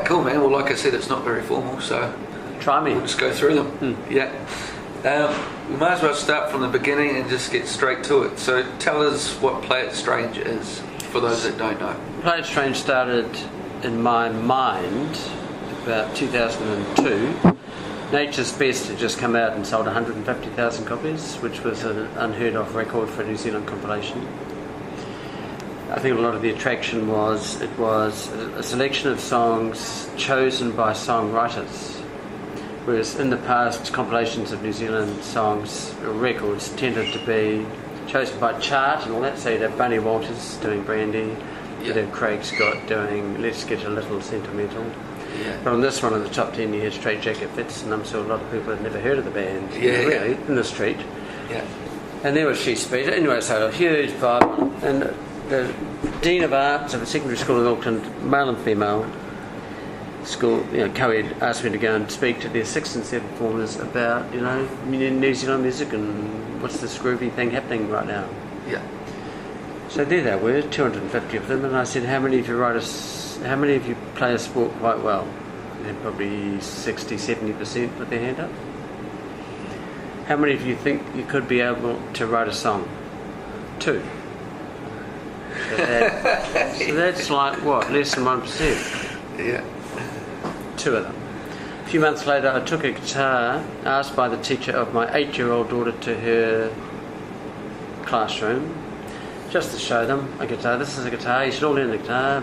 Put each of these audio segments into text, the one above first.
cool, man. Well, like I said, it's not very formal, so Try me. we'll just go through them. Yeah. We might as well start from the beginning and just get straight to it. So tell us what Play It Strange is, for those that don't know. Play It Strange started in my mind about 2002. Nature's Best had just come out and sold 150,000 copies, which was an unheard of record for a New Zealand compilation. I think a lot of the attraction was it was a selection of songs chosen by songwriters, whereas in the past compilations of New Zealand songs or records tended to be chosen by chart and all that. So you'd have Bunny Walters doing Brandy, you'd have Craig Scott doing Let's Get a Little Sentimental. Yeah. But on this one, in the top 10, you had Straight Jacket Fits, and I'm sure a lot of people had never heard of the band, in the street. Yeah. And there was She Speed. Anyway, so a huge vibe. And the Dean of Arts of a secondary school in Auckland, male and female school, co-ed, asked me to go and speak to their 6th and 7th formers about, New Zealand music and what's this groovy thing happening right now. Yeah. So there they were, 250 of them, and I said, how many of you play a sport quite well? And probably 60-70% put their hand up. How many of you think you could be able to write a song? 2. So that's like what, less than 1%? Yeah. 2 of them. A few months later, I took a guitar, asked by the teacher of my 8-year-old daughter to her classroom, just to show them a guitar. This is a guitar, you should all learn the guitar. I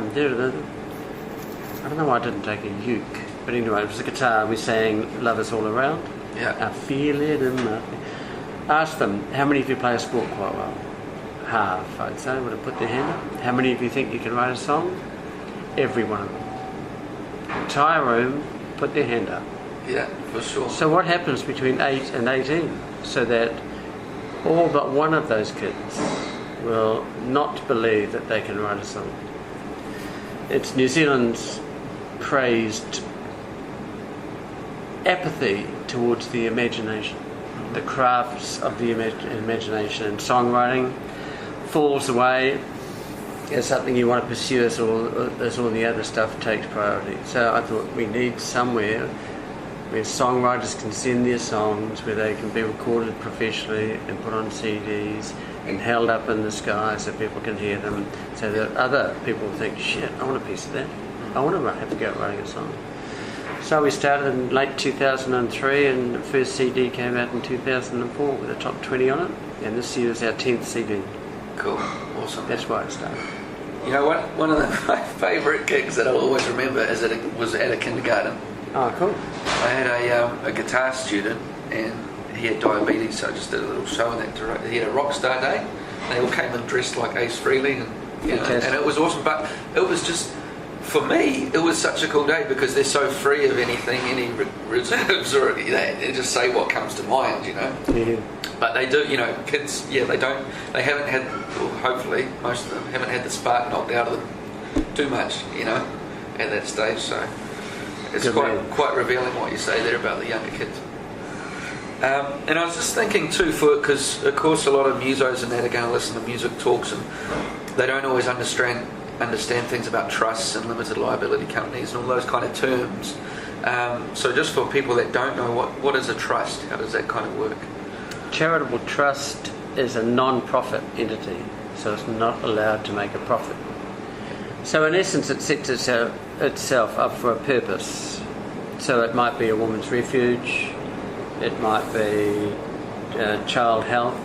don't know why I didn't take a uke, but anyway, it was a guitar. We sang Love Is All Around. Yeah. I feel it in my... Asked them, how many of you play a sport quite well? Half, I'd say, would have put their hand up. How many of you think you can write a song? Every one of them. Entire room put their hand up. Yeah, for sure. So what happens between 8 and 18? So that all but one of those kids will not believe that they can write a song. It's New Zealand's praised apathy towards the imagination. The crafts of the imagination and songwriting falls away as something you want to pursue as all the other stuff takes priority. So I thought we need somewhere where songwriters can send their songs, where they can be recorded professionally and put on CDs and held up in the sky so people can hear them, so that other people think, shit, I want a piece of that. I want to have to go out writing a song. So we started in late 2003, and the first CD came out in 2004 with a top 20 on it, and this year is our 10th CD. Cool. Awesome. That's why it started. You know what? One of my favourite gigs that I'll always remember was at a kindergarten. Oh, cool. I had a guitar student, and he had diabetes, so I just did a little show in that. He had a rock star day. They all came in dressed like Ace Frehley, and it was awesome. But it was just, for me, it was such a cool day because they're so free of anything, any reserves, or they just say what comes to mind, Yeah. But they do, kids, they haven't had, well, hopefully, most of them haven't had the spark knocked out of them too much, at that stage. So it's quite revealing what you say there about the younger kids. And I was just thinking too, because of course a lot of musos and that are going to listen to music talks, and they don't always understand things about trusts and limited liability companies and all those kind of terms. So just for people that don't know, what is a trust? How does that kind of work? Charitable trust is a non-profit entity, so it's not allowed to make a profit. So in essence, it sets itself up for a purpose. So it might be a woman's refuge, it might be child health.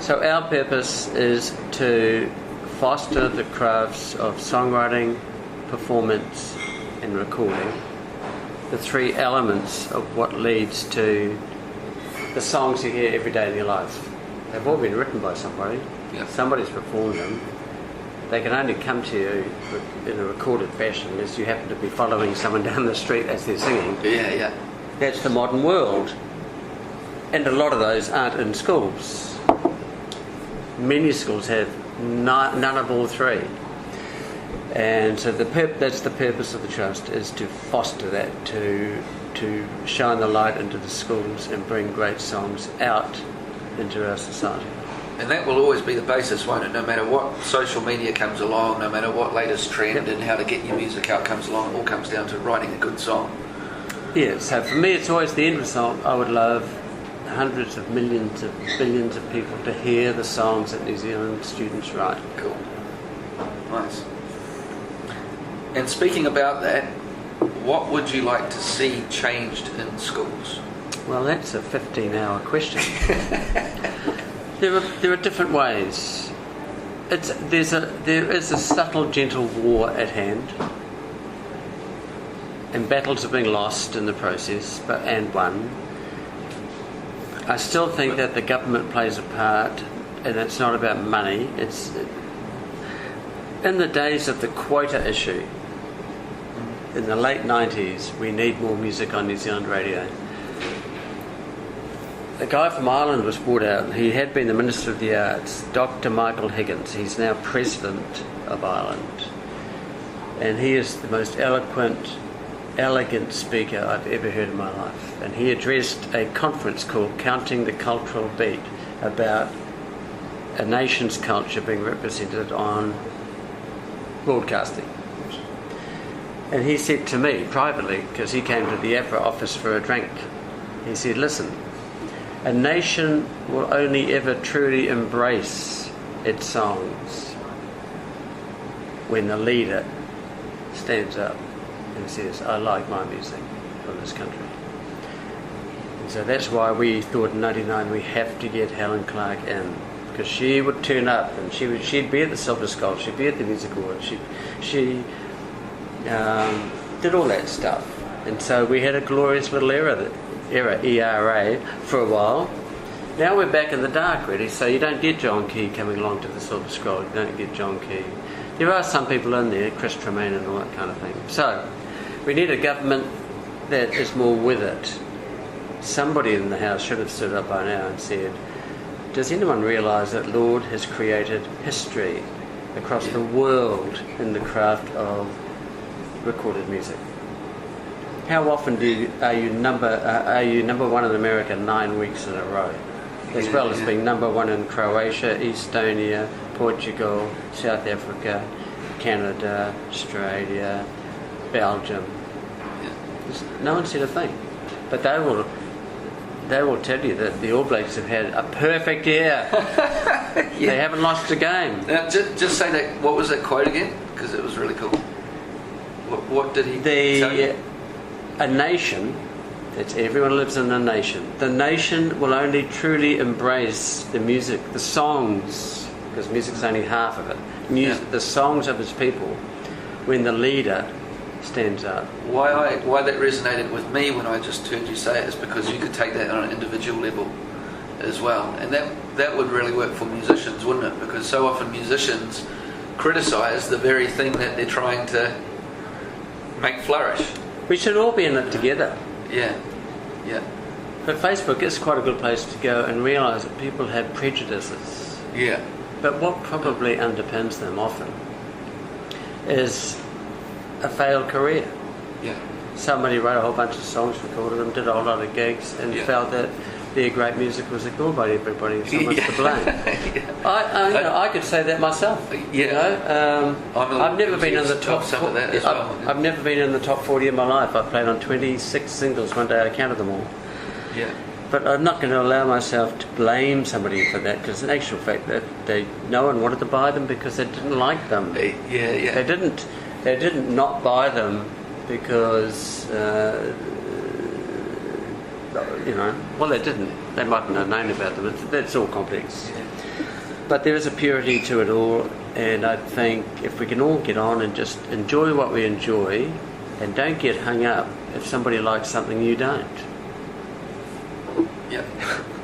So our purpose is to foster the crafts of songwriting, performance, and recording. The 3 elements of what leads to the songs you hear every day in your life. They've all been written by somebody. Yeah. Somebody's performed them. They can only come to you in a recorded fashion unless you happen to be following someone down the street as they're singing. Yeah. That's the modern world. And a lot of those aren't in schools. Many schools have none of all 3. And so that's the purpose of the trust, is to foster that, to shine the light into the schools and bring great songs out into our society. And that will always be the basis, won't it? No matter what social media comes along, no matter what latest trend and how to get your music out comes along, it all comes down to writing a good song. Yeah, so for me it's always the end result. I would love hundreds of millions of billions of people to hear the songs that New Zealand students write. Cool. Nice. And speaking about that, what would you like to see changed in schools? Well, that's a 15-hour question. There are different ways. There is a subtle, gentle war at hand, and battles are being lost in the process, and won. I still think that the government plays a part, and it's not about money. It's in the days of the quota issue. In the late 90s, we need more music on New Zealand radio. A guy from Ireland was brought out. He had been the Minister of the Arts, Dr. Michael Higgins. He's now President of Ireland. And he is the most eloquent, elegant speaker I've ever heard in my life. And he addressed a conference called Counting the Cultural Beat, about a nation's culture being represented on broadcasting. And he said to me privately, because he came to the APRA office for a drink, he said, listen, a nation will only ever truly embrace its songs when the leader stands up and says, I like my music from this country. And so that's why we thought in '99 we have to get Helen Clark in, because she would turn up and she'd be at the Silver Skull, she'd be at the Music Awards, she did all that stuff. And so we had a glorious little era, ERA, for a while. Now we're back in the dark, really, so you don't get John Key coming along to the Silver Scroll, you don't get John Key. There are some people in there, Chris Tremaine and all that kind of thing. So we need a government that is more with it. Somebody in the House should have stood up by now and said, does anyone realise that Lord has created history across the world in the craft of recorded music? How often are you number one in America 9 weeks in a row, as well as being number one in Croatia, Estonia, Portugal, South Africa, Canada, Australia, Belgium? No one said a thing, but they will tell you that the All Blacks have had a perfect year. They haven't lost a game. Now, just say that. What was that quote again? Because it was really cool. What did he tell you? A nation, it's everyone lives in a nation. The nation will only truly embrace the music, the songs, because music's only half of it. The songs of its people, when the leader stands up. Why that resonated with me when I just heard you say it is because you could take that on an individual level as well, and that would really work for musicians, wouldn't it? Because so often musicians criticise the very thing that they're trying to make flourish. We should all be in it together. Yeah. But Facebook is quite a good place to go and realise that people have prejudices. Yeah. But what probably underpins them often is a failed career. Yeah. Somebody wrote a whole bunch of songs, recorded them, did a whole lot of gigs, and felt that their great music was ignored by everybody, and someone's to blame. I could say that myself. I've never been in the top. I've never been in the top 40 in my life. I've played on 26 singles. One day I counted them all. Yeah. But I'm not going to allow myself to blame somebody for that, because in actual fact, that no one wanted to buy them because they didn't like them. Yeah. They didn't not buy them because. They didn't. They mightn't have known about them. That's all complex. Yeah. But there is a purity to it all, and I think if we can all get on and just enjoy what we enjoy, and don't get hung up if somebody likes something you don't. Yeah.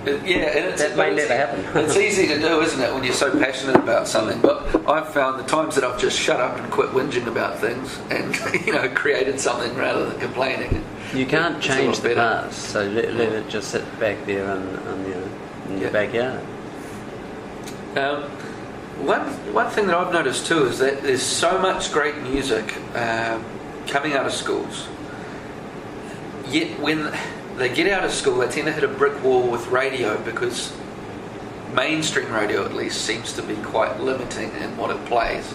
And that may never happen. It's easy to do, isn't it, when you're so passionate about something? But I've found the times that I've just shut up and quit whinging about things and created something rather than complaining. You can't change the past, so let it just sit back there in your backyard. One thing that I've noticed too is that there's so much great music coming out of schools, yet when they get out of school they tend to hit a brick wall with radio, because mainstream radio at least seems to be quite limiting in what it plays.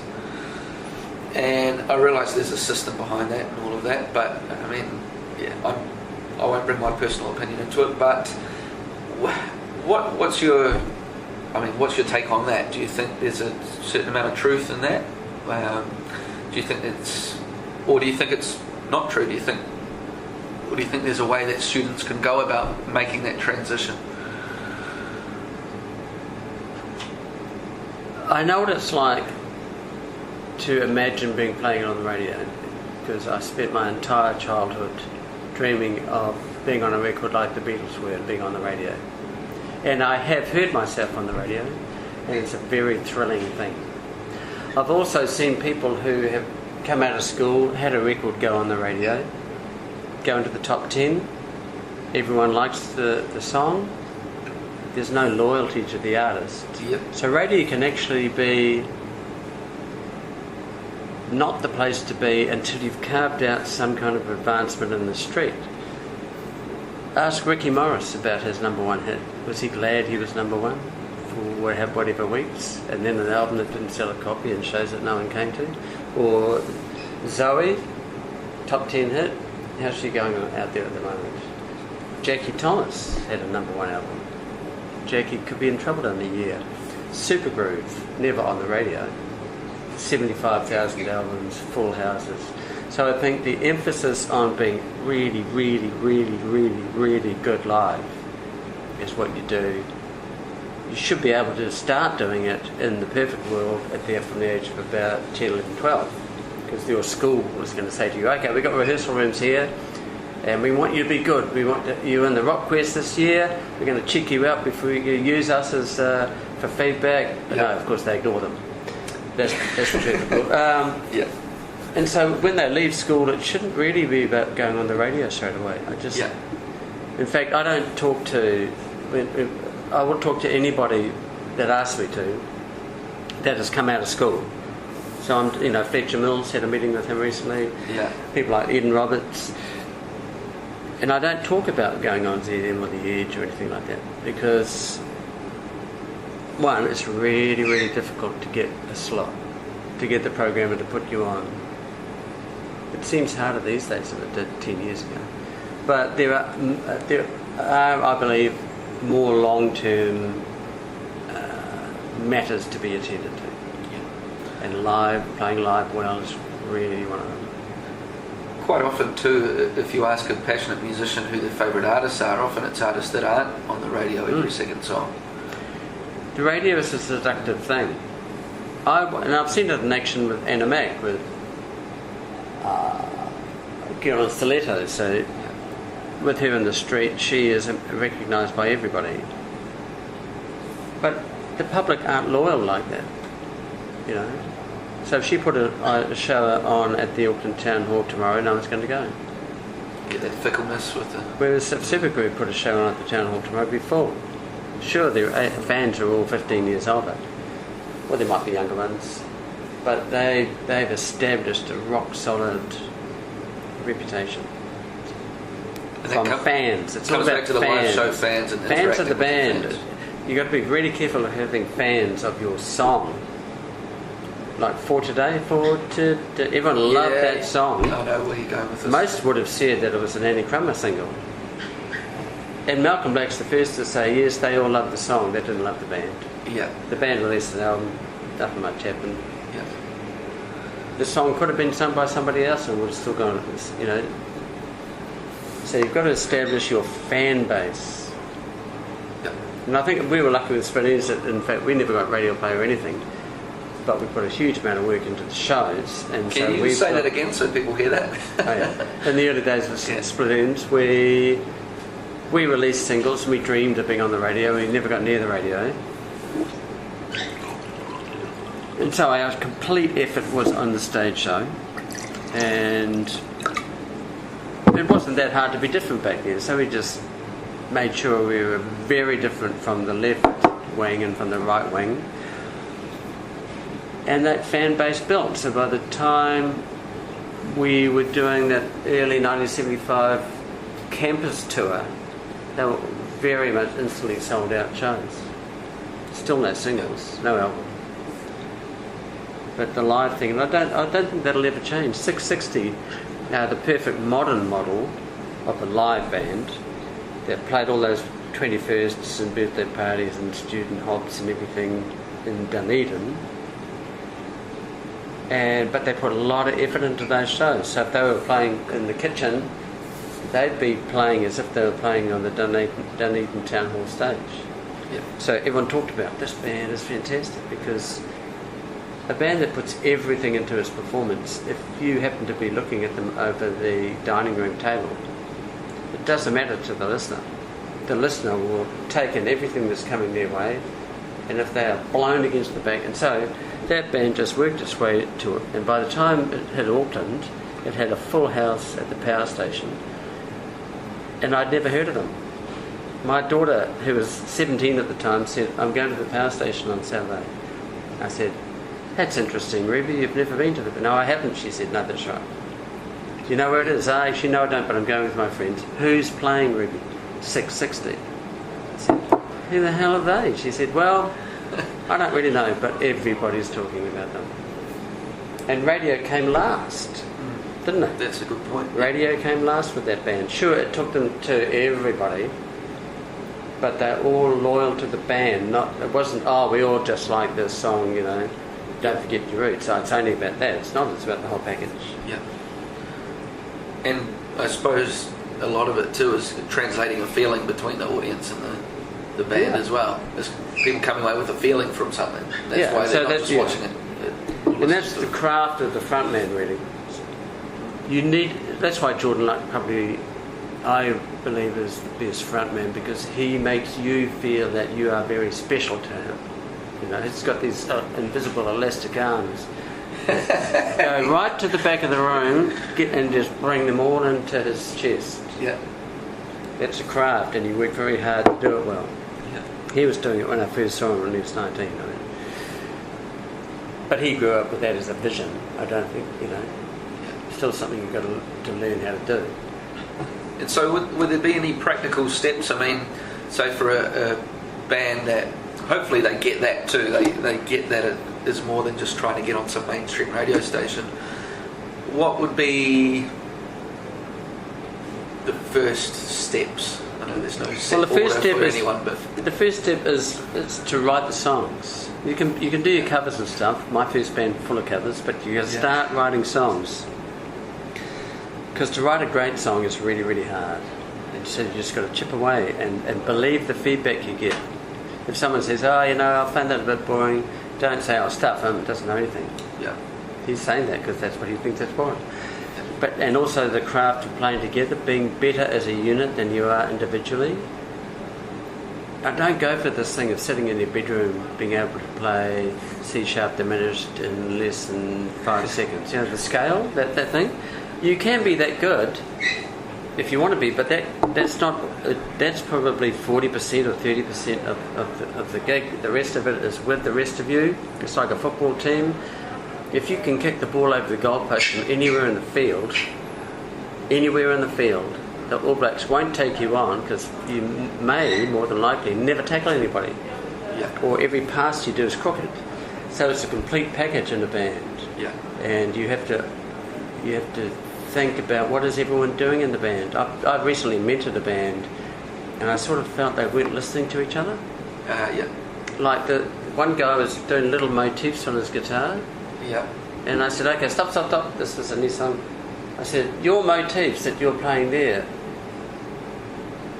And I realise there's a system behind that and all of that, but I mean, yeah, I won't bring my personal opinion into it. But what's your take on that? Do you think there's a certain amount of truth in that? Do you think or do you think it's not true? Or do you think there's a way that students can go about making that transition? I know what it's like to imagine playing it on the radio, because I spent my entire childhood dreaming of being on a record like the Beatles were and being on the radio. And I have heard myself on the radio, and it's a very thrilling thing. I've also seen people who have come out of school, had a record go on the radio, go into the top 10. Everyone likes the song. There's no loyalty to the artist. Yep. So radio can actually be not the place to be until you've carved out some kind of advancement in the street. Ask Ricky Morris about his number one hit. Was he glad he was number one for whatever weeks, and then an album that didn't sell a copy and shows that no one came to? Or Zoe, top 10 hit, how's she going out there at the moment? Jackie Thomas had a number one album. Jackie could be in trouble in a year. Super Groove, never on the radio. 75,000 albums, full houses. So I think the emphasis on being really, really, really, really, really good live is what you do. You should be able to start doing it in the perfect world from the age of about 10, 11, 12. Because your school was going to say to you, okay, we've got rehearsal rooms here, and we want you to be good. We want you in the Rock Quest this year. We're going to check you out before you use us as for feedback. But no, of course they ignore them. That's the truth. Yeah. And so when they leave school, it shouldn't really be about going on the radio straight away. In fact, I don't talk to. I will talk to anybody that asks me to, that has come out of school. So Fletcher Mills, had a meeting with him recently. Yeah. People like Eden Roberts. And I don't talk about going on ZM or The Edge or anything like that, because one, it's really, really difficult to get a slot, to get the programmer to put you on. It seems harder these days than it did 10 years ago. But there are, I believe, more long-term matters to be attended to. Yeah. And playing live well is really one of them. Quite often too, if you ask a passionate musician who their favourite artists are, often it's artists that aren't on the radio every second song. The radio is a seductive thing. I've seen it in action with Anna Mac, with Gillian Stiletto. So with her in the street, she is recognised by everybody. But the public aren't loyal like that, So if she put a show on at the Auckland Town Hall tomorrow, no one's going to go. Get that fickleness with the... Whereas if Supergroup put a show on at the Town Hall tomorrow, it'd be full. Sure, their fans are all 15 years older. Well, there might be younger ones. But they've established a rock-solid reputation. From fans. It's all about back to the live show fans and fans of the band. Fans. You've got to be really careful of having fans of your song. Like For Today, everyone loved that song. I know where you're going with this. Most would have said that it was an Annie Crummer single. And Malcolm Blake's the first to say, yes, they all loved the song, they didn't love the band. Yeah. The band released an album, nothing much happened. Yeah. The song could have been sung by somebody else and would have still gone, So you've got to establish your fan base. Yeah. And I think we were lucky with Spinners that, in fact, we never got radio play or anything. But we put a huge amount of work into the shows. And Can you say that again so people hear that? Oh, yeah. In the early days of Split Ends, we released singles and we dreamed of being on the radio. We never got near the radio. And so our complete effort was on the stage show. And it wasn't that hard to be different back then. So we just made sure we were very different from the left wing and from the right wing. And that fan base built. So by the time we were doing that early 1975 campus tour, they were very much instantly sold out shows. Still no singles, no album. But the live thing, and I don't think that'll ever change. 660, the perfect modern model of a live band that played all those 21sts and birthday parties and student hops and everything in Dunedin. But they put a lot of effort into those shows. So if they were playing in the kitchen, they'd be playing as if they were playing on the Dunedin Town Hall stage. Yep. So everyone talked about this band is fantastic, because a band that puts everything into its performance, if you happen to be looking at them over the dining room table, it doesn't matter to the listener. The listener will take in everything that's coming their way, and if they are blown against the back, and so that band just worked its way to it, and by the time it hit Auckland, it had a full house at the power station, and I'd never heard of them. My daughter, who was 17 at the time, said, "I'm going to the power station on Saturday." I said, "That's interesting, Ruby, you've never been to the..." "No, I haven't," she said. "No, that's right." "Do you know where it is?" "I actually no, I don't, but I'm going with my friends." "Who's playing, Ruby?" 660. I said, "Who the hell are they?" She said, "Well, I don't really know, but everybody's talking about them." And radio came last, didn't it? That's a good point. Radio came last with that band. Sure, it took them to everybody, but they're all loyal to the band. It wasn't, "Oh, we all just like this song, don't forget your roots." So it's only about that. It's not, it's about the whole package. Yeah. And I suppose a lot of it too is translating a feeling between the audience and the band as well. There's people coming away with a feeling from something. That's why they're not just watching it. And that's the craft of the frontman, really. That's why Jordan Luck probably, I believe, is the best frontman, because he makes you feel that you are very special to him. He's got these invisible elastic arms. Go right to the back of the room, and just bring them all into his chest. Yeah. That's a craft, and he worked very hard to do it well. Yeah. He was doing it when I first saw him when he was 19. But he grew up with that as a vision. I don't think, still something you've got to learn how to do. And so would there be any practical steps? I mean, so for a band that, hopefully they get that too, they get that it is more than just trying to get on some mainstream radio station. What would be the first steps? I know there's no set order for anyone, but the first step is to write the songs. You can do your covers and stuff. My first band full of covers, but you got to start writing songs. Because to write a great song is really, really hard. And so you just got to chip away and believe the feedback you get. If someone says, "Oh, I find that a bit boring," don't say, "Oh, stuff him, doesn't know anything." Yeah. He's saying that because that's what he thinks that's boring. And also the craft of playing together, being better as a unit than you are individually. I don't go for this thing of sitting in your bedroom being able to play C sharp diminished in less than 5 seconds. The scale, that thing. You can be that good if you want to be, but that's probably 40% or 30% of the gig. The rest of it is with the rest of you. It's like a football team. If you can kick the ball over the goalpost from anywhere in the field, the All Blacks won't take you on, because you may, more than likely, never tackle anybody. Yeah. Or every pass you do is crooked. So it's a complete package in a band. Yeah. And you have to think about what is everyone doing in the band. I've recently mentored a band, and I sort of felt they weren't listening to each other. Yeah. Like the one guy was doing little motifs on his guitar. Yeah. And I said, "Okay, stop. This is a new song." I said, "Your motifs that you're playing there,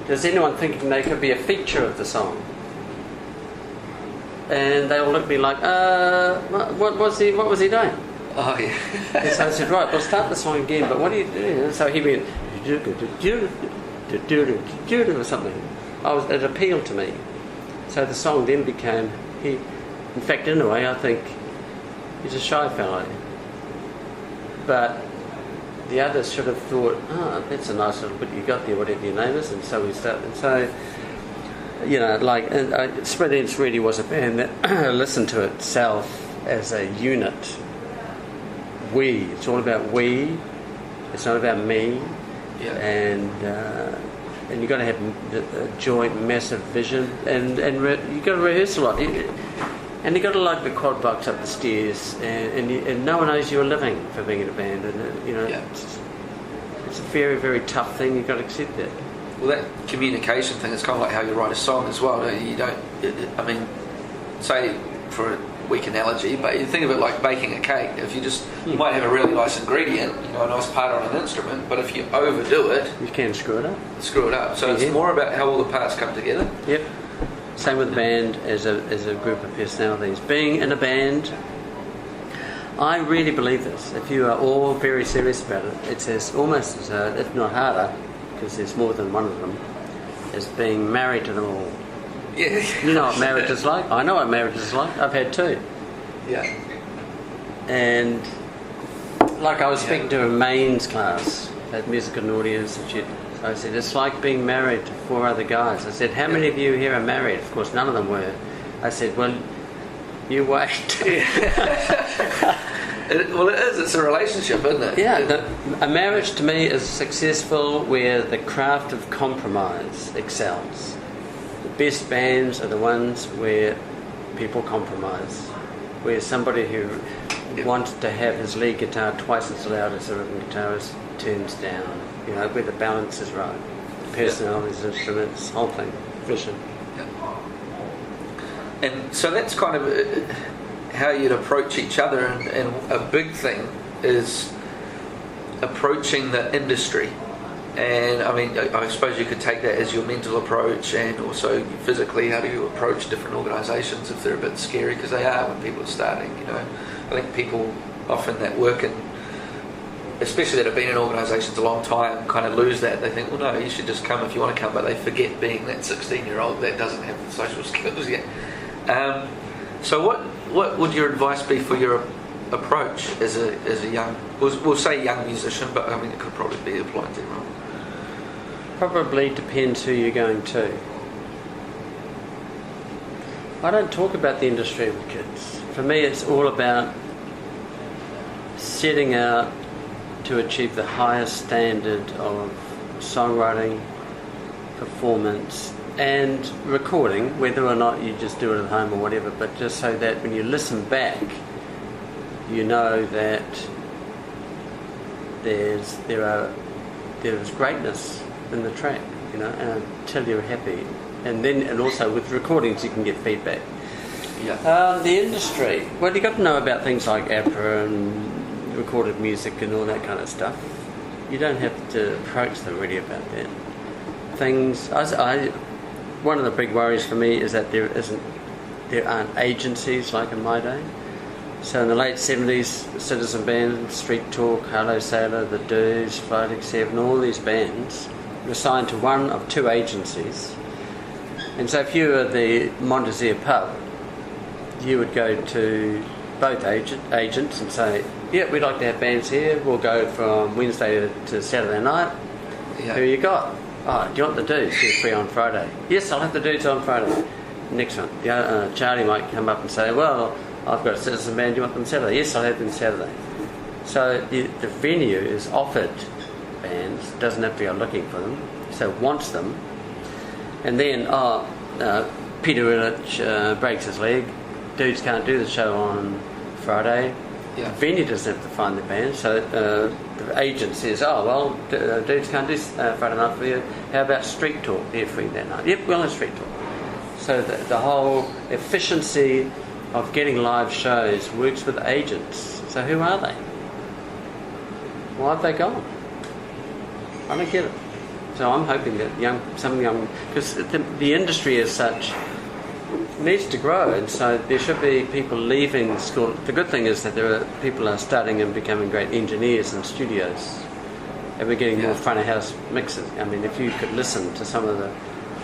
does anyone think they could be a feature of the song?" And they all looked at me like, what was he doing?" Oh, yeah. And so I said, "Right, we'll start the song again, but what do you do?" And so he went, or something. It appealed to me. So the song then became, in fact, in a way, I think he's a shy fellow. But the others should have thought, "Oh, that's a nice little bit you got there, whatever your name is." And so we started. And so, Spread Ends really was a band that listened to itself as a unit. It's all about we. It's not about me. Yeah. And and you've got to have a joint, massive vision, and you've got to rehearse a lot. And you've got to lug the quad box up the stairs, and no one knows you're living for being in a band, and it's a very, very tough thing. You've got to accept that. Well, that communication thing is kind of like how you write a song as well. You don't, I mean, say for a weak analogy, but you think of it like baking a cake. If you might have a really nice ingredient, a nice part on an instrument, but if you overdo it, you can screw it up. So it's more about how all the parts come together. Yep. Same with the band as a group of personalities. Being in a band, I really believe this. If you are all very serious about it, it's almost as hard, if not harder, because there's more than one of them, as being married to them all. Yeah. You know what marriage is like? I know what marriage is like. I've had two. Yeah. And like I was speaking to a mains class at Music and Audio Institute. I said, it's like being married to 4 other guys. I said, how many of you here are married? Of course, none of them were. I said, well, you wait. Well, it is. It's a relationship, isn't it? Yeah. A marriage to me is successful where the craft of compromise excels. The best bands are the ones where people compromise. Where somebody who wants to have his lead guitar twice as loud as the rhythm guitarist turns down. Where the balance is right. Personalities, instruments, whole thing. Vision. Yeah. And so that's kind of how you'd approach each other, and a big thing is approaching the industry. And I mean, I suppose you could take that as your mental approach, and also physically, how do you approach different organisations if they're a bit scary, because they are when people are starting. I think people often that work in, especially that have been in organisations a long time, kind of lose that. They think, well, no, you should just come if you want to come, but they forget being that 16-year-old that doesn't have the social skills yet. So what would your advice be for your approach as a young, we'll say young musician, but I mean it could probably be applied to everyone? Probably depends who you're going to. I don't talk about the industry with kids. For me, it's all about setting out to achieve the highest standard of songwriting, performance, and recording, whether or not you just do it at home or whatever, but just so that when you listen back, you know that there's greatness in the track, and until you're happy. And also with recordings you can get feedback. Yeah. The industry, well, you got to know about things like APRA and recorded music and all that kind of stuff. You don't have to approach them really about that. One of the big worries for me is that there aren't agencies like in my day. So in the late 70s, Citizen Band, Street Talk, Hello Sailor, The Doos, Floating Seven, all these bands were signed to one of 2 agencies. And so if you were the Montazir pub, you would go to both agents and say, yeah, we'd like to have bands here. We'll go from Wednesday to Saturday night. Yeah. Who you got? Oh, do you want the dudes? You're free on Friday. Yes, I'll have the dudes on Friday. Next one. Charlie might come up and say, well, I've got a Citizen Band. Do you want them Saturday? Yes, I'll have them Saturday. So the venue is offered bands, doesn't have to go looking for them, so wants them. And then, Peter Illich breaks his leg. Dudes can't do the show on Friday. Yeah. The venue doesn't have to find the band, so the agent says, dudes can't do Friday night for you. How about Street Talk? They're free that night. Yep, we'll have Street Talk. So the whole efficiency of getting live shows works with agents. So who are they? Why have they gone? I don't get it. So I'm hoping that because the industry as such needs to grow, and so there should be people leaving school. The good thing is that people are starting and becoming great engineers in studios, and we're getting more front of house mixes. I mean, if you could listen to some of the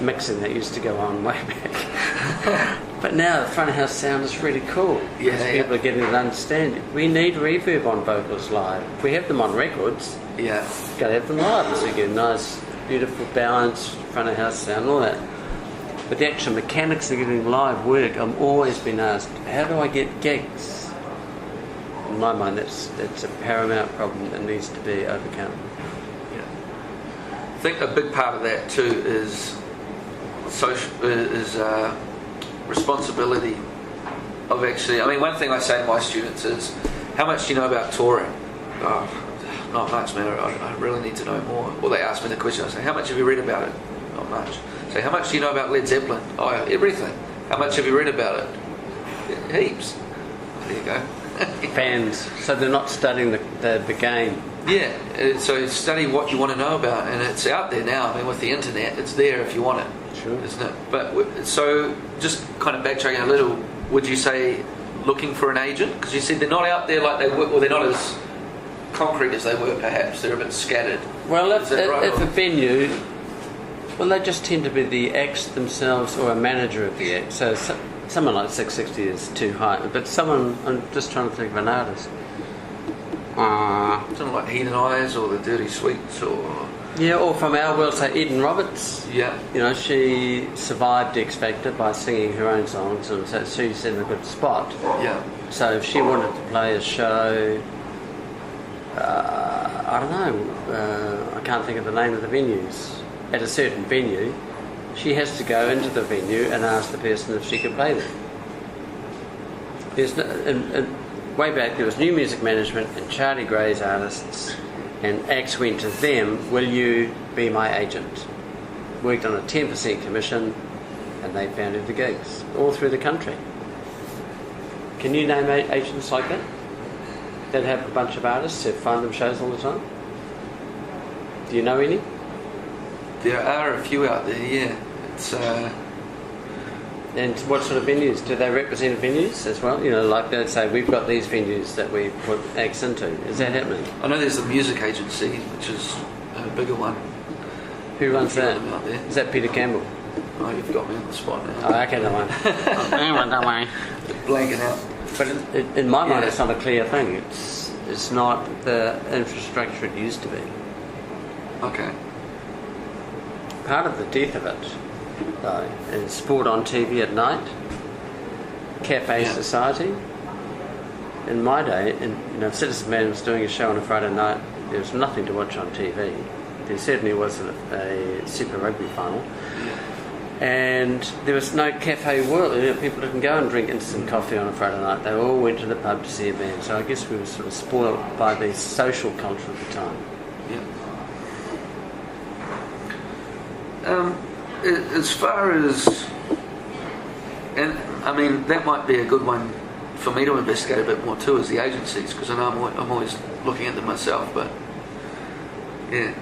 mixing that used to go on way back, but now the front of house sound is really cool because people are getting to understand it. We need reverb on vocals live. If we have them on records, got to have them live, so you get a nice, beautiful, balanced front of house sound and all that. But the actual mechanics of getting live work, I've always been asked, how do I get gigs? In my mind, that's a paramount problem that needs to be overcome. I think a big part of that too is responsibility of actually. I mean, one thing I say to my students is, "How much do you know about touring?" "Oh, not much, man. I really need to know more." Or they ask me the question. I say, "How much have you read about it?" "Not much." Say, "How much do you know about Led Zeppelin?" "Oh, everything." "How much have you read about it?" "Heaps." There you go. Fans. So they're not studying the game. Yeah, so study what you want to know about, and it's out there now. I mean, with the internet, it's there if you want it, Sure. isn't it? But so, just kind of backtracking a little, would you say looking for an agent? Because you said they're not out there like they were, or they're not as concrete as they were. Perhaps they're a bit scattered. Well, if right? a venue, well, they just tend to be the acts themselves or a manager of the act. So someone like 660 is too high, but someone, I'm just trying to think of an artist. Something like Heathen Eyes or the Dirty Sweets, or Yeah, or from our world, say Eden Roberts. yeah, You know, she survived X Factor by singing her own songs, and so she's in a good spot. yeah, So if she wanted to play a show, I don't know, I can't think of the name of the venues, at a certain venue, she has to go into the venue and ask the person if she could play there. There's no, way back there was New Music Management and Charlie Gray's artists, and acts went to them, "Will you be my agent?" Worked on a 10% commission, and they found the gigs all through the country. Can you name agents like that? That have a bunch of artists who find them shows all the time? Do you know any? there are a few out there. Yeah, it's And what sort of venues? Do they represent venues as well? You know, like they'd say, we've got these venues that we put acts into. Is that happening? I know there's the music agency, which is a bigger one. Who runs Few of that? them out there. Is that Peter Campbell? Oh, you've got me on the spot now. Oh, okay, no one. Don't worry. Blanking out. But in my mind, Yeah. it's not a clear thing. It's not the infrastructure it used to be. Okay. Part of the death of it, though, is sport on TV at night, cafe Yeah. society. In my day, if Citizen Man was doing a show on a Friday night, there was nothing to watch on TV. There certainly wasn't a Super Rugby final. And there was no cafe world. You know, people didn't go and drink instant coffee on a Friday night. They all went to the pub to see a band. So I guess we were sort of spoiled by the social culture of the time. Yeah. As far as, and I mean that might be a good one for me to investigate a bit more too, is the agencies, because I know I'm always looking at them myself. But yeah.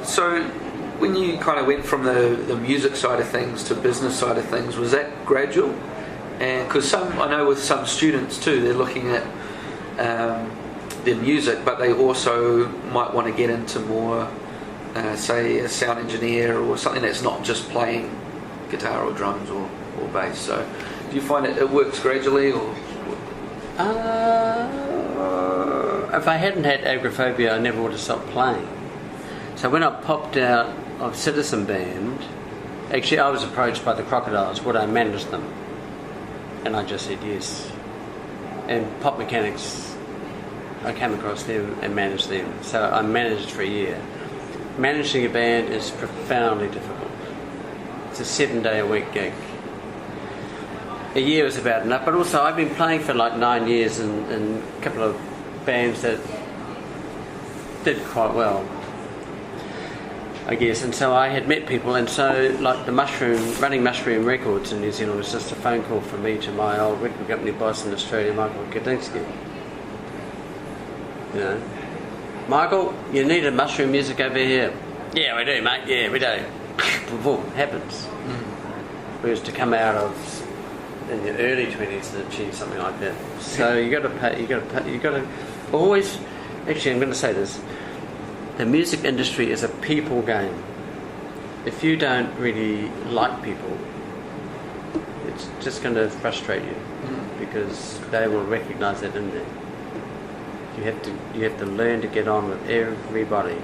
So when you kind of went from the music side of things to business side of things, was that gradual? And because I know with some students too, they're looking at their music, but they also might want to get into more, say, a sound engineer or something that's not just playing guitar or drums or bass. So do you find it works gradually, or? If I hadn't had agoraphobia, I never would have stopped playing. So when I popped out of Citizen Band, actually I was approached by the Crocodiles, would I manage them? And I just said yes. And Pop Mechanics, I came across them and managed them. So I managed for a year. Managing a band is profoundly difficult. It's a 7-day-a-week gig. A year was about enough, but also I've been playing for like 9 years in a couple of bands that did quite well, I guess. And so I had met people, and so like running Mushroom Records in New Zealand was just a phone call from me to my old record company boss in Australia, Michael Kadinsky. You know, Michael, you need a mushroom music over here. Yeah, we do, mate. Yeah, we do. Boom, happens. Whereas to come out of in your early 20s to achieve something like that, so you got to always. Actually, I'm going to say this: the music industry is a people game. If you don't really like people, it's just going to frustrate you because they will recognise that in there. You have to learn to get on with everybody.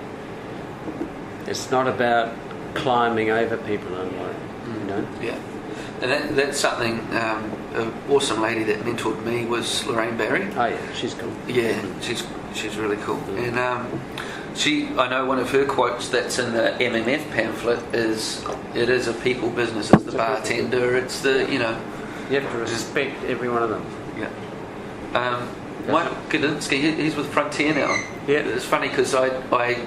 It's not about climbing over people and you know. Yeah, and that's something. An awesome lady that mentored me was Lorraine Barry. Oh yeah, she's cool. Yeah, she's really cool. And I know one of her quotes that's in the MMF pamphlet is, "It is a people business. It's the bartender. It's the You have to respect every one of them. Yeah. Mike Gudinski, he's with Frontier now. Yeah. It's funny because I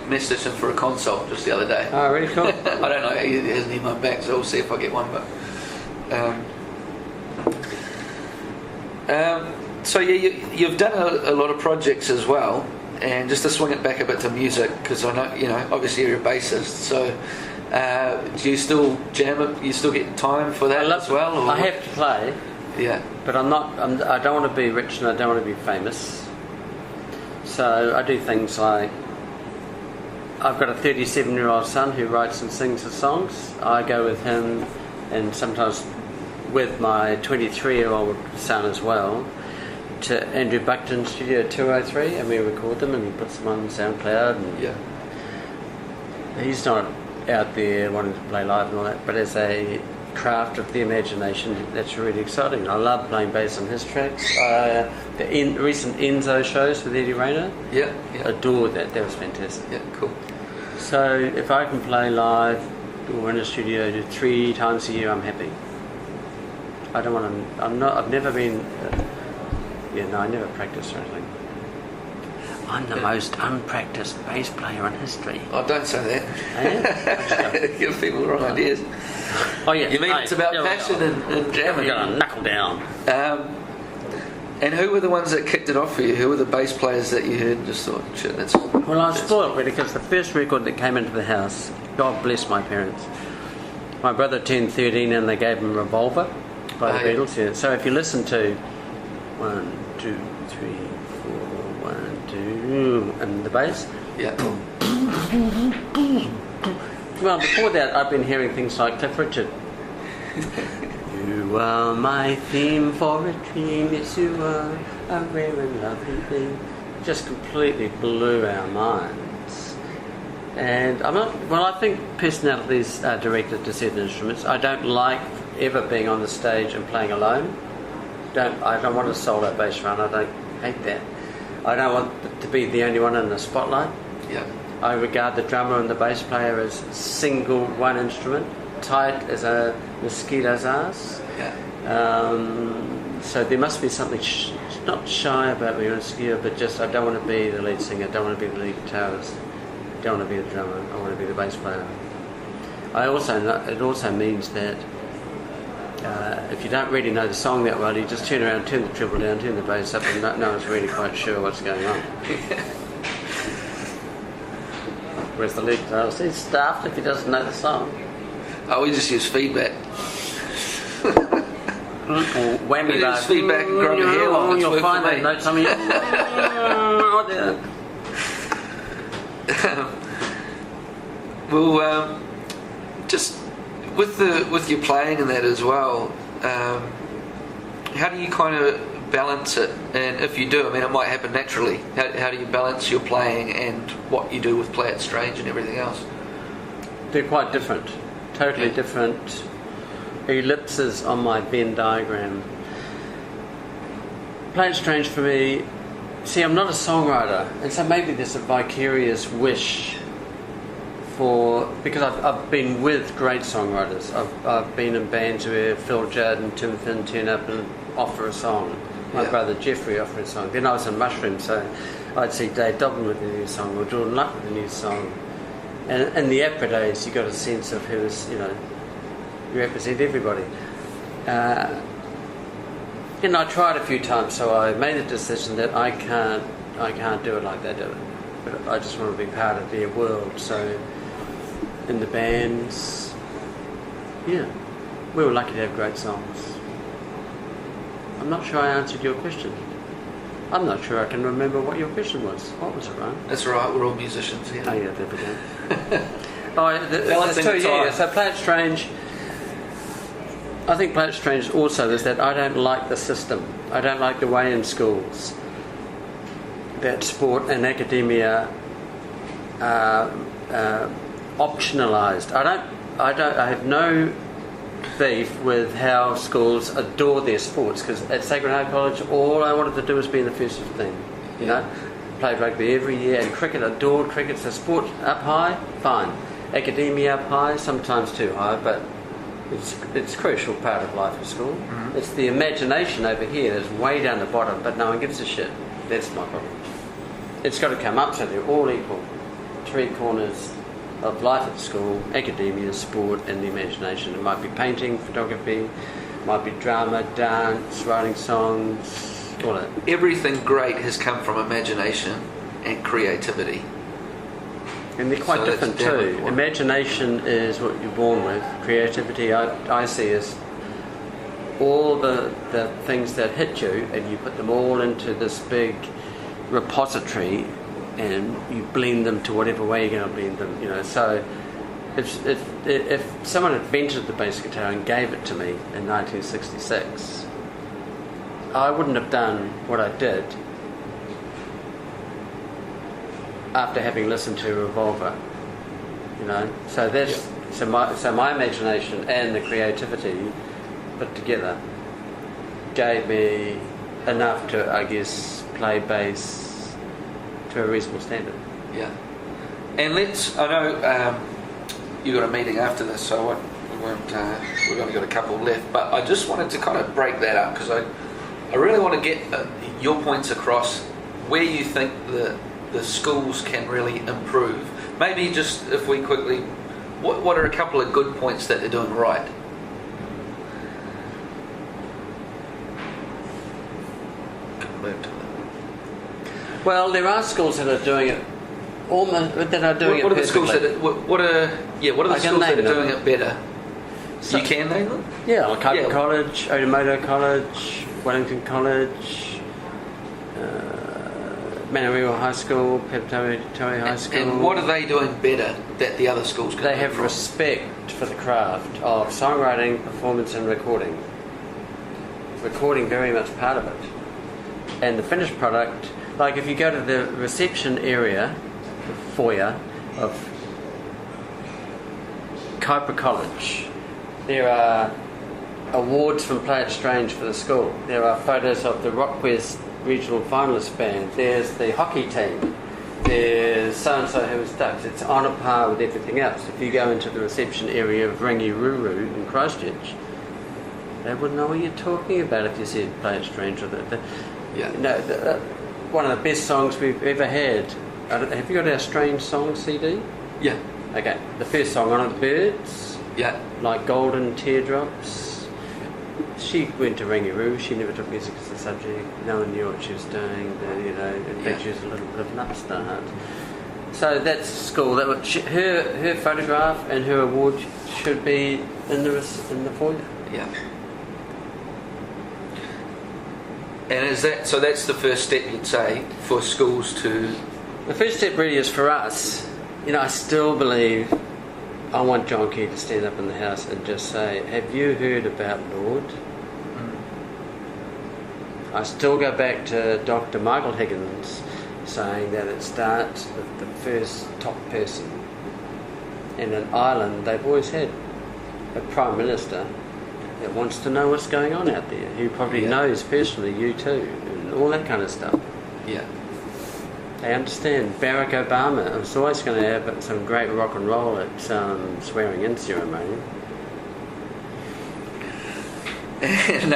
messaged him for a consult just the other day. Oh, really cool. I don't know, he hasn't emailed back, so we'll see if I get one. But so you've done a lot of projects as well, and just to swing it back a bit to music, because I know, obviously you're a bassist, so do you still jam it? You still get time for that as well? Or? I have to play. Yeah. But I don't want to be rich and I don't want to be famous. So I do things like, I've got a 37-year-old son who writes and sings the songs. I go with him, and sometimes with my 23-year-old son as well, to Andrew Buckton's Studio 203, and we record them and he puts them on SoundCloud. And yeah. He's not out there wanting to play live and all that, but as a craft of the imagination, that's really exciting. I love playing bass on his tracks. The recent Enzo shows with Eddie Rayner, adored that. That was fantastic. Yeah, cool. So if I can play live or in a studio 3 times a year, I'm happy. I don't want to. I've never been. I never practiced or anything. I'm the most unpracticed bass player in history. Oh, don't say that. Give people the wrong ideas. Oh yeah. You mean it's about passion and jamming? We're going to knuckle down. And who were the ones that kicked it off for you? Who were the bass players that you heard and just thought, shit, that's... Well, I was spoiled really, because the first record that came into the house, God bless my parents, my brother turned 13 and they gave him Revolver by the Beatles. Yeah. So if you listen to 1, 2, 3, 4, 1, 2, and the bass. Yeah. Well, before that, I've been hearing things like Cliff Richard. You are my theme for a dream, yes you are, a rare and lovely thing. Just completely blew our minds. And I think personalities are directed to certain instruments. I don't like ever being on the stage and playing alone. I don't want a solo bass run, I hate that. I don't want to be the only one in the spotlight. Yeah. I regard the drummer and the bass player as single one instrument, tight as a mosquito's ass. Yeah. So there must be something not shy about me or insecure, but just I don't want to be the lead singer, I don't want to be the lead guitarist, I don't want to be the drummer, I want to be the bass player. It also means that if you don't really know the song that well, you just turn around, turn the treble down, turn the bass up, and no one's really quite sure what's going on. Whereas the lead guitarist, he's stuffed if he doesn't know the song. Oh, we just use feedback. Whammy bar. Feedback and grab your hairline. You'll find that note some of you. Well, just with your playing and that as well, how do you kind of balance it? And if you do, I mean, it might happen naturally. How do you balance your playing and what you do with Play It Strange and everything else? They're quite different. Totally different ellipses on my Venn diagram. Play It Strange for me, see, I'm not a songwriter, and so maybe there's a vicarious wish because I've been with great songwriters. I've been in bands where Phil Judd and Tim Finn turn up and offer a song. My brother Jeffrey offered a song. Then I was in Mushroom, so I'd see Dave Dobbin with a new song or Jordan Luck with a new song. And in the APRA days, you got a sense of who was, you represent everybody. And I tried a few times, so I made a decision that I can't do it like they do it. But I just want to be part of their world. So in the bands, we were lucky to have great songs. I'm not sure I answered your question. I'm not sure I can remember what your question was. What was it, Ryan? That's all right, we're all musicians here. Oh yeah, there we go. So Play It Strange, I think Play It Strange also is that I don't like the system. I don't like the way in schools that sport and academia are optionalised. I have no beef with how schools adore their sports, because at Sacred Heart College all I wanted to do was be in the first 15, played rugby every year, and cricket, adored cricket. So sport up high, fine. Academia up high, sometimes too high, but it's a crucial part of life at school. Mm-hmm. It's the imagination over here that's way down the bottom, but no one gives a shit. That's my problem. It's got to come up so they're all equal. Three corners of life at school: academia, sport, and the imagination. It might be painting, photography, it might be drama, dance, writing songs, all that. Everything great has come from imagination and creativity. And they're quite different too. Imagination is what you're born with. Creativity, I see as all the things that hit you, and you put them all into this big repository, and you blend them to whatever way you're going to blend them. So if someone invented the bass guitar and gave it to me in 1966, I wouldn't have done what I did after having listened to Revolver. So that's so my imagination and the creativity put together gave me enough to, I guess, play bass to a reasonable standard. Yeah. And I know you got a meeting after this, so we've only got a couple left, but I just wanted to kind of break that up, because I really want to get your points across where you think the schools can really improve. Maybe just if we quickly, what are a couple of good points that they're doing right? Well, there are schools that are doing it almost. That are doing what it are the schools perfectly. what are the schools that are doing it better? So, you can name them? Yeah, like Harvard College, Otamoto College, Wellington College, Manuel High School, Peptoi High School. And what are they doing better that the other schools can do? They have respect for the craft of songwriting, performance, and recording. Recording very much part of it. And the finished product, like if you go to the reception area, the foyer of Kuiper College, there are awards from Play It Strange for the school. There are photos of the Rockwest regional finalist band. There's the hockey team. There's so-and-so who was ducks. It's on a par with everything else. If you go into the reception area of Rangiruru in Christchurch, they wouldn't know what you're talking about if you said Play It Strange. Or one of the best songs we've ever had. Have you got our Strange Songs CD? Yeah. Okay. The first song on it, Birds. Yeah. Like Golden Teardrops. She went to Rangiruru. She never took music as a subject. No one knew what she was doing. In fact, she was a little bit of an upstart. So that's school. Her photograph and her award should be in the foyer. Yeah. And is that so? That's the first step, you'd say, for schools to. The first step really is for us. I still believe. I want John Key to stand up in the house and just say, "Have you heard about Lord?" I still go back to Dr. Michael Higgins saying that it starts with the first top person. In an island, they've always had a Prime Minister that wants to know what's going on out there, who probably knows personally you too, and all that kind of stuff. Yeah. They understand. Barack Obama was always going to have some great rock and roll at some swearing in ceremony. And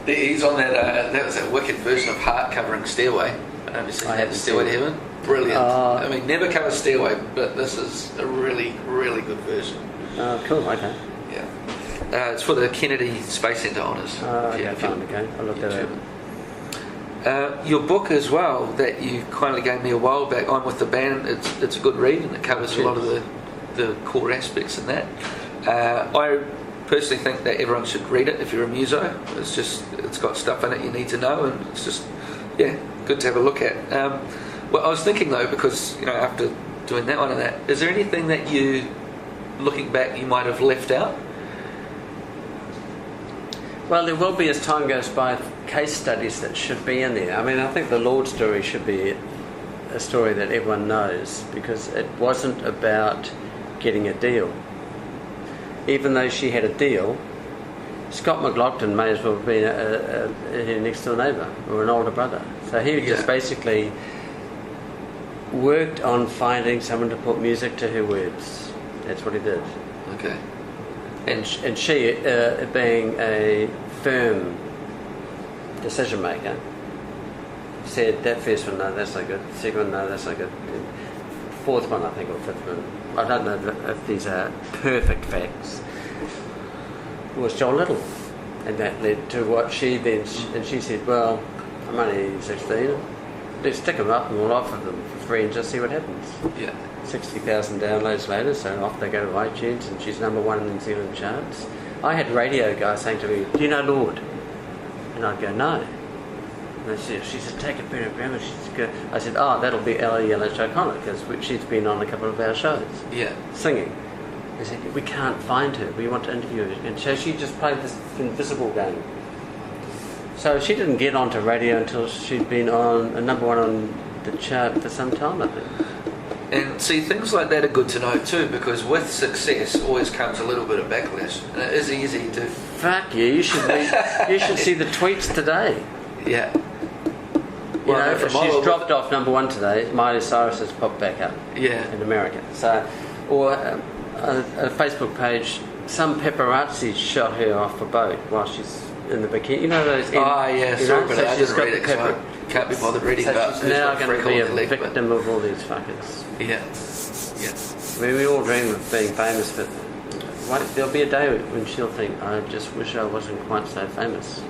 he's on that was a wicked version of Heart covering Stairway. I don't know if you've seen that, Stairway to Heaven. Brilliant. I mean, never covers Stairway, but this is a really, really good version. Oh, cool, okay. Yeah. It's for the Kennedy Space Center Honours. Okay, fine, okay. I'll look that up. Your book as well, that you kindly gave me a while back, I'm With the Band, it's a good read, and it covers a lot of the core aspects in that. I personally think that everyone should read it if you're a muso. It's got stuff in it you need to know, and it's just good to have a look at. Well, I was thinking though, because after doing that one and that, is there anything that you, looking back, you might have left out? Well, there will be, as time goes by, case studies that should be in there. I mean, I think the Lord story should be a story that everyone knows, because it wasn't about getting a deal. Even though she had a deal, Scott McLaughlin may as well have been her next door neighbour or an older brother. So he just basically worked on finding someone to put music to her words. That's what he did. Okay. And she, being a firm decision maker, said that first one, no, that's not good. Second one, no, that's not good. Fourth one, I think, or fifth one, I don't know if these are perfect facts, was Joel Little. And that led to what she then, and she said, well, I'm only 16, let's stick them up and we'll offer them for free and just see what happens. Yeah. 60,000 downloads later, so off they go to iTunes, and she's number one in the New Zealand charts. I had radio guys saying to me, do you know Lord? And I'd go, no. And she said, take a pen and grammar. I said, oh, that'll be Ellie Yellow O'Connor, because she's been on a couple of our shows. Yeah. Singing. They said, we can't find her, we want to interview her. And so she just played this invisible game. So she didn't get onto radio until she'd been on a number one on the chart for some time, I think. And see, things like that are good to know too, because with success always comes a little bit of backlash. And it is easy to... Fuck you, you should see the tweets today. Yeah. You know, if she's dropped off number one today, Miley Cyrus has popped back up. Yeah. In America. So, or a Facebook page, some paparazzi shot her off a boat while she's in the bikini. You know those... sorry, but I didn't read it because I can't be bothered reading about she's now going to be a victim of all these fuckers. Yeah. I mean, we all dream of being famous, but there'll be a day when she'll think, I just wish I wasn't quite so famous.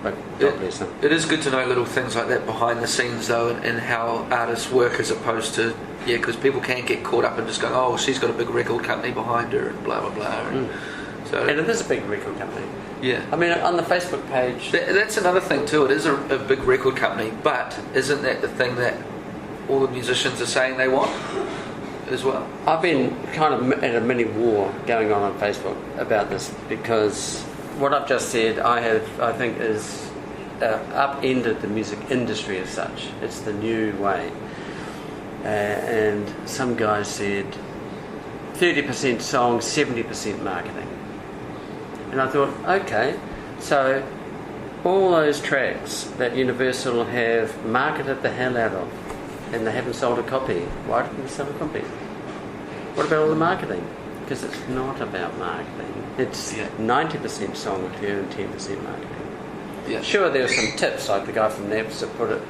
But God bless them. It is good to know little things like that behind the scenes, though, and how artists work, as opposed to, because people can get caught up in just going, oh, she's got a big record company behind her, and blah, blah, blah. And it is a big record company. Yeah. I mean, on the Facebook page... That's another thing, too. It is a big record company, but isn't that the thing that all the musicians are saying they want as well? I've been kind of at a mini war going on Facebook about this, because what I've just said, I think is upended the music industry as such. It's the new way. And some guys said 30% songs, 70% marketing. And I thought, okay, so all those tracks that Universal have marketed the hell out of, and they haven't sold a copy, why didn't they sell a copy? What about all the marketing? Because it's not about marketing. It's 90% song with you and 10% marketing. Yeah. Sure, there are some tips, like the guy from Naps that put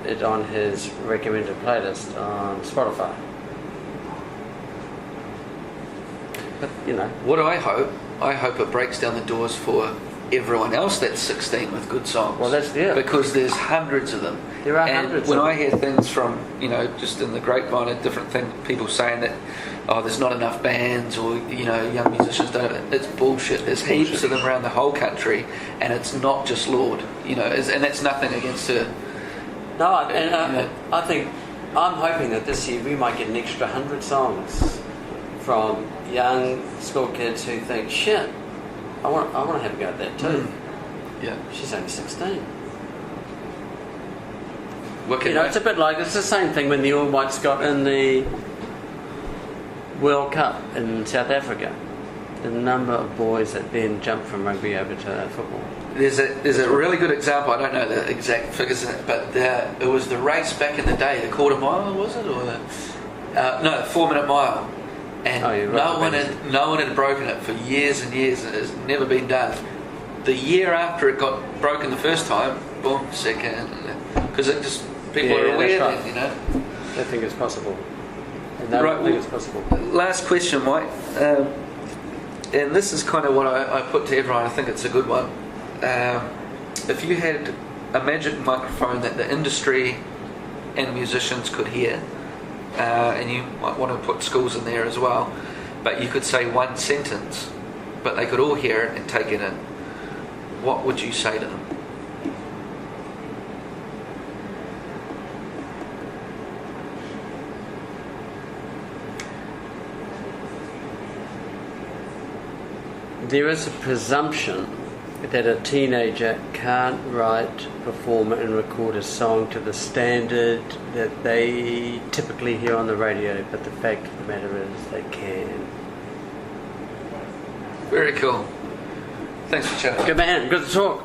it on his recommended playlist on Spotify. But, you know. What do I hope? I hope it breaks down the doors for everyone else that's 16 with good songs. Well, that's because there's hundreds of them. There are hundreds. When I hear things from, just in the grapevine, of different things, people saying that, there's not enough bands, or young musicians don't. It's bullshit. There's heaps of them around the whole country, and it's not just Lord. And that's nothing against her. No, I think I'm hoping that this year we might get an extra 100 songs from young school kids who think, shit, I want to have a go at that too. Yeah. She's only 16. Wicked, it's a bit like, it's the same thing when the All Whites got in the World Cup in South Africa. The number of boys that then jumped from rugby over to football. There's a really good example. I don't know the exact figures, but it was the race back in the day, the quarter mile, was it, or the 4-minute mile, and no one had broken it for years and years. It has never been done. The year after it got broken the first time, boom, second, because it just people are aware then, They think it's possible. And they don't think it's possible. Last question, Mike. And this is kind of what I put to everyone. I think it's a good one. If you had a magic microphone that the industry and musicians could hear, and you might want to put schools in there as well, but you could say one sentence, but they could all hear it and take it in, what would you say to them? There is a presumption that a teenager can't write, perform and record a song to the standard that they typically hear on the radio, but the fact of the matter is they can. Very cool. Thanks for chatting. Good man, good to talk.